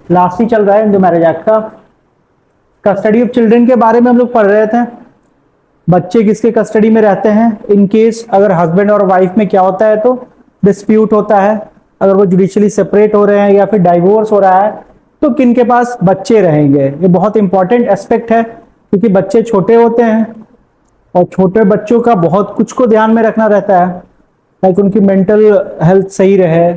Last ही चल रहा है हिंदू मैरिज एक्ट का। कस्टडी ऑफ चिल्ड्रन के बारे में हम लोग पढ़ रहे थे। बच्चे किसके कस्टडी में रहते हैं इन केस अगर हस्बैंड और वाइफ में क्या होता है तो डिस्प्यूट होता है, अगर वो जुडिशियली सेपरेट हो रहे हैं या फिर डाइवोर्स हो रहा है तो किन के पास बच्चे रहेंगे। ये बहुत इंपॉर्टेंट एस्पेक्ट है क्योंकि बच्चे छोटे होते हैं और छोटे बच्चों का बहुत कुछ को ध्यान में रखना रहता है, लाइक उनकी मेंटल हेल्थ सही रहे,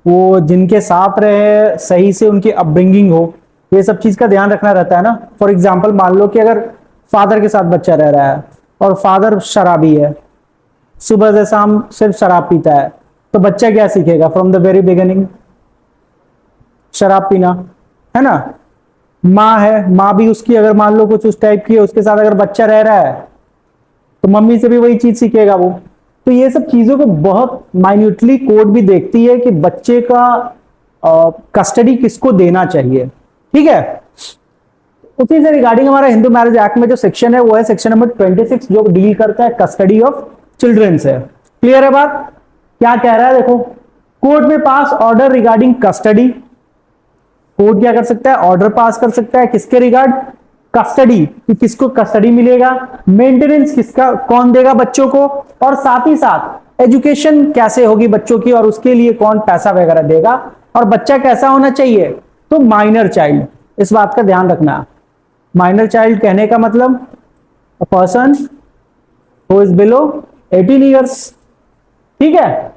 वो जिनके साथ रहे सही से उनकी अपब्रिंगिंग हो, ये सब चीज का ध्यान रखना रहता है ना। फॉर एग्जाम्पल मान लो कि अगर फादर के साथ बच्चा रह रहा है और फादर शराबी है, सुबह से शाम सिर्फ शराब पीता है, तो बच्चा क्या सीखेगा फ्रॉम द वेरी बिगिनिंग? शराब पीना, है ना। माँ है, माँ भी उसकी अगर मान लो कुछ उस टाइप की है, उसके साथ अगर बच्चा रह रहा है तो मम्मी से भी वही चीज सीखेगा वो। तो ये सब चीजों को बहुत माइन्यूटली कोर्ट भी देखती है कि बच्चे का कस्टडी किसको देना चाहिए, ठीक है। उसी से रिगार्डिंग हमारा हिंदू मैरिज एक्ट में जो सेक्शन है वो है सेक्शन नंबर 26 जो डील करता है कस्टडी ऑफ चिल्ड्रन से। क्लियर है बात? क्या कह रहा है देखो, कोर्ट में पास ऑर्डर रिगार्डिंग कस्टडी। कोर्ट क्या कर सकता है? ऑर्डर पास कर सकता है किसके रिगार्ड? कस्टडी, कि किसको कस्टडी मिलेगा, मेंटेनेंस किसका कौन देगा बच्चों को, और साथ ही साथ एजुकेशन कैसे होगी बच्चों की और उसके लिए कौन पैसा वगैरह देगा, और बच्चा कैसा होना चाहिए तो माइनर चाइल्ड। इस बात का ध्यान रखना। माइनर चाइल्ड कहने का मतलब a person who is below 18 years, ठीक है।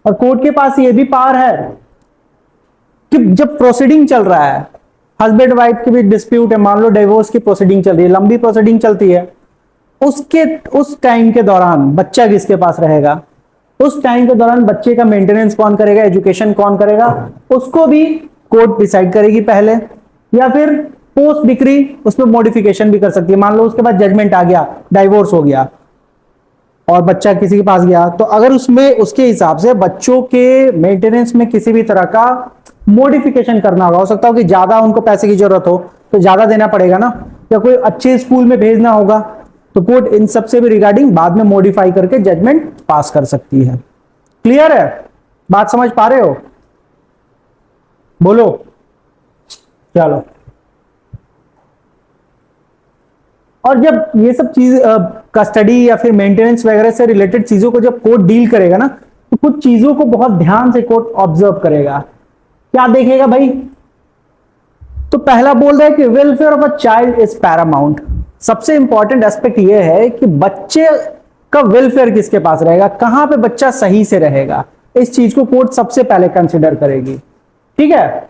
और कोर्ट के पास ये भी पावर है कि जब प्रोसीडिंग चल रहा है, हस्बैंड वाइफ के बीच डिस्प्यूट है, मान लो डिवोर्स की प्रोसीडिंग चल रही है, लंबी प्रोसीडिंग चलती है, उस टाइम के दौरान बच्चा किसके पास रहेगा, उस टाइम के दौरान बच्चे का मेंटेनेंस कौन करेगा, एजुकेशन कौन करेगा, उसको भी कोर्ट डिसाइड करेगी पहले, या फिर पोस्ट डिक्री उसमें मॉडिफिकेशन भी कर सकती है। मान लो उसके बाद जजमेंट आ गया, डाइवोर्स हो गया और बच्चा किसी के पास गया, तो अगर उसमें उसके हिसाब से बच्चों के मेंटेनेंस में किसी भी तरह का मॉडिफिकेशन करना होगा, हो सकता हो कि ज्यादा उनको पैसे की जरूरत हो तो ज्यादा देना पड़ेगा ना, या कोई अच्छे स्कूल में भेजना होगा, तो कोर्ट इन सब से भी रिगार्डिंग बाद में मॉडिफाई करके जजमेंट पास कर सकती है। क्लियर है? बात समझ पा रहे हो? बोलो। चलो, और जब ये सब चीज कस्टडी या फिर मेंटेनेंस वगैरह से रिलेटेड चीजों को जब कोर्ट डील करेगा ना, तो कुछ चीजों को बहुत ध्यान से कोर्ट ऑब्जर्व करेगा। क्या देखेगा भाई? तो पहला बोल रहा है कि welfare of a child is Paramount. सबसे इंपॉर्टेंट एस्पेक्ट यह है कि बच्चे का वेलफेयर किसके पास रहेगा, कहां पे बच्चा सही से रहेगा, इस चीज को कोर्ट सबसे पहले कंसिडर करेगी, ठीक है।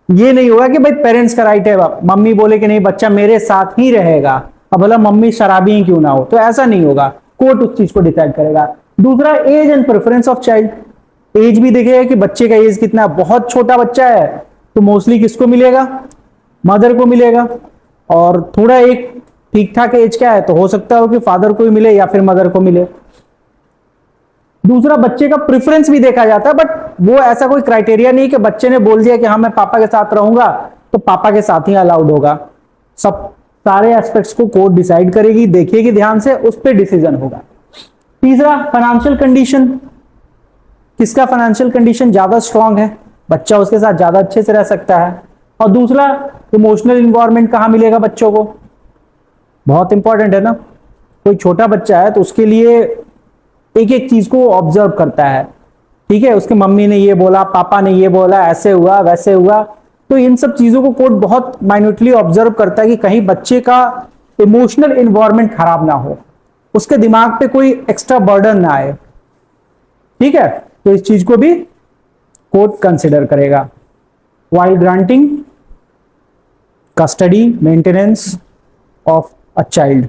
ये नहीं होगा कि भाई पेरेंट्स का राइट है, मम्मी बोले कि नहीं बच्चा मेरे साथ ही रहेगा, अब भला मम्मी शराबी ही क्यों ना हो, तो ऐसा नहीं होगा, कोर्ट उस चीज को डिसाइड करेगा। दूसरा, age and preference of child. Age भी देखेगा कि बच्चे का एज कितना है। बहुत छोटा बच्चा है तो मोस्टली किसको मिलेगा, मदर को मिलेगा, और थोड़ा एक ठीक ठाक एज क्या है तो हो सकता हो कि फादर को भी मिले या फिर मदर को मिले। दूसरा, बच्चे का प्रेफरेंस भी देखा जाता है, बट वो ऐसा कोई क्राइटेरिया नहीं कि बच्चे ने बोल दिया कि हाँ मैं पापा के साथ रहूंगा तो पापा के साथ ही अलाउड होगा। सब सारे एस्पेक्ट्स को कोर्ट डिसाइड करेगी, देखिएगी ध्यान से, उस पर डिसीजन होगा। तीसरा, फाइनेंशियल कंडीशन। किसका फाइनेंशियल कंडीशन ज्यादा स्ट्रांग है, बच्चा उसके साथ ज्यादा अच्छे से रह सकता है। और दूसरा, इमोशनल इन्वायरमेंट कहां मिलेगा बच्चों को, बहुत इंपॉर्टेंट है ना। कोई छोटा बच्चा है तो उसके लिए एक एक चीज को ऑब्जर्व करता है, ठीक है, उसकी मम्मी ने ये बोला, पापा ने ये बोला, ऐसे हुआ वैसे हुआ, तो इन सब चीजों को कोर्ट बहुत माइन्यूटली ऑब्जर्व करता है कि कहीं बच्चे का इमोशनल इन्वायरमेंट खराब ना हो, उसके दिमाग पे कोई एक्स्ट्रा बर्डन ना आए, ठीक है। तो इस चीज को भी कोर्ट कंसिडर करेगा while granting custody maintenance of a child।